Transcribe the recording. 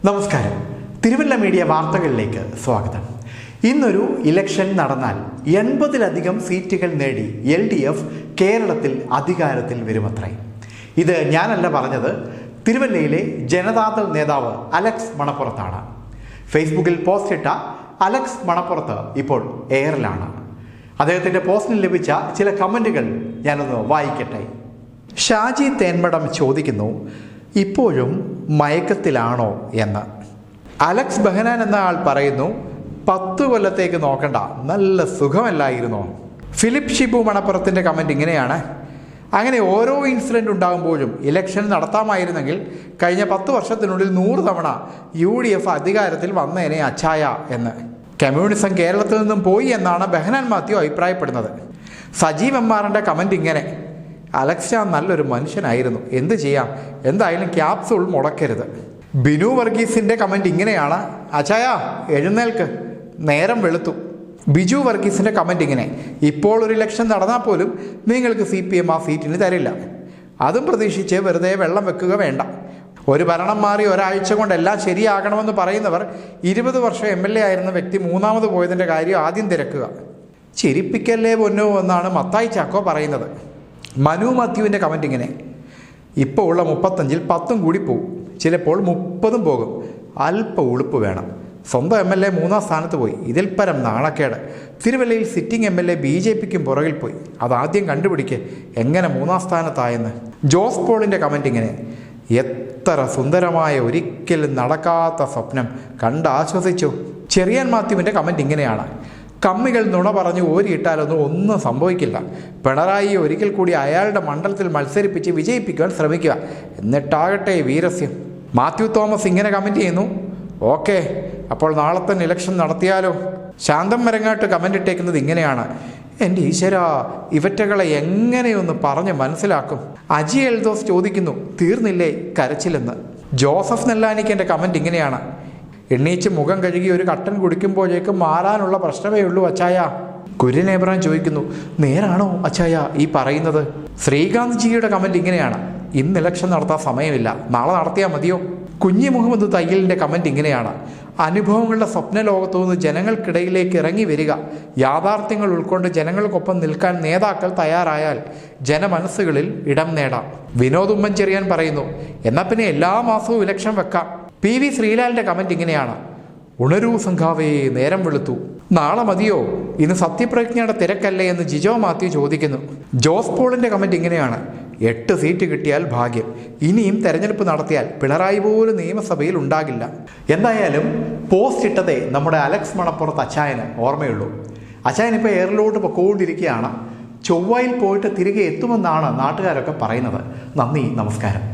നമസ്കാരം. തിരുവല്ല മീഡിയ വാർത്തകളിലേക്ക് സ്വാഗതം. ഇന്നൊരു ഇലക്ഷൻ നടന്നാൽ 80-ലധികം സീറ്റുകൾ നേടി LDF കേരളത്തിൽ അധികാരത്തിൽ വരുമത്രേ. ഇത് ഞാനല്ല പറഞ്ഞത്, തിരുവല്ലയിലെ ജനതാദൾ നേതാവ് അലക്സ് മണപ്പുറത്താണ്. ഫേസ്ബുക്കിൽ പോസ്റ്റ് ഇട്ട അലക്സ് മണപ്പുറത്ത് ഇപ്പോൾ എയറിലാണ്. അദ്ദേഹത്തിൻ്റെ പോസ്റ്റിന് ലഭിച്ച ചില കമൻറ്റുകൾ ഞാനൊന്ന് വായിക്കട്ടെ. ഷാജി തേന്മടം ചോദിക്കുന്നു, ഇപ്പോഴും മയക്കത്തിലാണോ എന്ന്. അലക്സ് ബഹനാൻ എന്ന ആൾ പറയുന്നു, 10 കൊല്ലത്തേക്ക് നോക്കണ്ട, നല്ല സുഖമല്ലായിരുന്നോ. ഫിലിപ്പ് ഷിബു മണപ്പുറത്തിൻ്റെ കമൻറ്റ് ഇങ്ങനെയാണ്, അങ്ങനെ ഓരോ ഇൻസിഡൻറ്റ് ഉണ്ടാകുമ്പോഴും ഇലക്ഷൻ നടത്താമായിരുന്നെങ്കിൽ കഴിഞ്ഞ 10 വർഷത്തിനുള്ളിൽ 100 തവണ UDF അധികാരത്തിൽ വന്നേനെ അച്ചായ എന്ന്. കമ്മ്യൂണിസം കേരളത്തിൽ നിന്നും പോയി എന്നാണ് ബഹനാൻ മാത്യു അഭിപ്രായപ്പെടുന്നത്. സജീവ് MR കമൻറ്റ് ഇങ്ങനെ, അലക്സ് നല്ലൊരു മനുഷ്യനായിരുന്നു, എന്ത് ചെയ്യാം, എന്തായാലും ക്യാപ്സൂൾ മുടക്കരുത്. ബിനു വർഗീസിൻ്റെ കമൻറ്റ് ഇങ്ങനെയാണ്, അച്ചായ എഴുന്നേൽക്ക്, നേരം വെളുത്തു. ബിജു വർഗീസിൻ്റെ കമൻറ്റ് ഇങ്ങനെ, ഇപ്പോൾ ഒരു ഇലക്ഷൻ നടന്നാൽ പോലും നിങ്ങൾക്ക് CPM ആ സീറ്റിന് തരില്ല, അതും പ്രതീക്ഷിച്ച് വെറുതെ വെള്ളം വെക്കുക വേണ്ട. ഒരു ഭരണം മാറി ഒരാഴ്ച കൊണ്ട് എല്ലാം ശരിയാകണമെന്ന് പറയുന്നവർ 20 വർഷം MLA ആയിരുന്ന വ്യക്തി 3ാമത് പോയതിൻ്റെ കാര്യം ആദ്യം തിരക്കുക. ചിരിപ്പിക്കല്ലേ പൊന്നോ എന്നാണ് മത്തായി ചാക്കോ പറയുന്നത്. മനു മാത്യുവിൻ്റെ കമൻറ്റ് ഇങ്ങനെ, ഇപ്പോൾ ഉള്ള 35-ൽ 10 കൂടി പോകും, ചിലപ്പോൾ 30 പോകും, അല്പ ഉളുപ്പ് വേണം. സ്വന്തം MLA 3ാം സ്ഥാനത്ത് പോയി, ഇതിൽ പരം നാണക്കേട്. തിരുവല്ലയിൽ സിറ്റിംഗ് MLA BJPക്കും പുറകിൽ പോയി, അതാദ്യം കണ്ടുപിടിക്ക് എങ്ങനെ 3ാം സ്ഥാനത്തായെന്ന്. ജോസ് പോളിൻ്റെ കമൻറ്റ് ഇങ്ങനെ, എത്ര സുന്ദരമായ ഒരിക്കലും നടക്കാത്ത സ്വപ്നം കണ്ട് ആശ്വസിച്ചു. ചെറിയാൻ മാത്യുവിൻ്റെ കമൻറ്റ് ഇങ്ങനെയാണ്, കമ്മികൾ നുണ പറഞ്ഞ് ഓരിയിട്ടാലൊന്നും ഒന്നും സംഭവിക്കില്ല. പിണറായി ഒരിക്കൽ കൂടി അയാളുടെ മണ്ഡലത്തിൽ മത്സരിപ്പിച്ച് വിജയിപ്പിക്കുവാൻ ശ്രമിക്കുക, എന്നിട്ടാകട്ടെ വീരസ്യം. മാത്യു തോമസ് ഇങ്ങനെ കമൻറ്റ് ചെയ്യുന്നു, ഓക്കെ, അപ്പോൾ നാളെ തന്നെ ഇലക്ഷൻ നടത്തിയാലോ. ശാന്തം മരങ്ങാട്ട് കമൻ്റ് ഇട്ടേക്കുന്നത് ഇങ്ങനെയാണ്, എൻ്റെ ഈശ്വരാ, ഇവറ്റകളെ എങ്ങനെയൊന്ന് പറഞ്ഞ് മനസ്സിലാക്കും. അജി എൽദോസ് ചോദിക്കുന്നു, തീർന്നില്ലേ കരച്ചിലെന്ന്. ജോസഫ് നെല്ലാനിക്ക് എൻ്റെ കമൻറ്റ് ഇങ്ങനെയാണ്, എണ്ണീച്ച് മുഖം കഴുകി ഒരു കട്ടൻ കുടിക്കുമ്പോഴേക്കും മാറാനുള്ള പ്രശ്നമേ ഉള്ളൂ അച്ചായ. കുര്യൻ ഏബ്രഹാം ചോദിക്കുന്നു, നേരാണോ അച്ചായ ഈ പറയുന്നത്. ശ്രീകാന്ത് ജിയുടെ കമൻറ്റ് ഇങ്ങനെയാണ്, ഇന്ന് ഇലക്ഷൻ നടത്താൻ സമയമില്ല, നാളെ നടത്തിയാൽ മതിയോ. കുഞ്ഞി മുഹമ്മദ് തയ്യലിൻ്റെ കമൻറ്റ് ഇങ്ങനെയാണ്, അനുഭവങ്ങളുടെ സ്വപ്ന ലോകത്തു നിന്ന് ജനങ്ങൾക്കിടയിലേക്ക് ഇറങ്ങി വരിക, യാഥാർത്ഥ്യങ്ങൾ ഉൾക്കൊണ്ട് ജനങ്ങൾക്കൊപ്പം നിൽക്കാൻ നേതാക്കൾ തയ്യാറായാൽ ജനമനസ്സുകളിൽ ഇടം നേടാം. വിനോദ് ഉമ്മൻചെറിയാൻ പറയുന്നു, എന്നാൽ പിന്നെ എല്ലാ മാസവും ഇലക്ഷൻ വെക്കാം. PV ശ്രീലാലിൻ്റെ കമൻറ്റ് ഇങ്ങനെയാണ്, ഉണരൂ സംഘാവേ, നേരം വെളുത്തു, നാളെ മതിയോ, ഇന്ന് സത്യപ്രതിജ്ഞയുടെ തിരക്കല്ലേ എന്ന് ജിജോ മാത്യു ചോദിക്കുന്നു. ജോസ് പോളിൻ്റെ കമൻറ്റ് ഇങ്ങനെയാണ്, 8 സീറ്റ് കിട്ടിയാൽ ഭാഗ്യം, ഇനിയും തെരഞ്ഞെടുപ്പ് നടത്തിയാൽ പിണറായി പോലും നിയമസഭയിൽ ഉണ്ടാകില്ല. എന്തായാലും പോസ്റ്റ് ഇട്ടതേ നമ്മുടെ അലക്സ് മണപ്പുറത്ത് അച്ചായന് ഓർമ്മയുള്ളൂ. അച്ചായൻ ഇപ്പോൾ എയറിലോട്ട് പൊക്കോണ്ടിരിക്കുകയാണ്. ചൊവ്വയിൽ പോയിട്ട് തിരികെ എത്തുമെന്നാണ് നാട്ടുകാരൊക്കെ പറയുന്നത്. നന്ദി, നമസ്കാരം.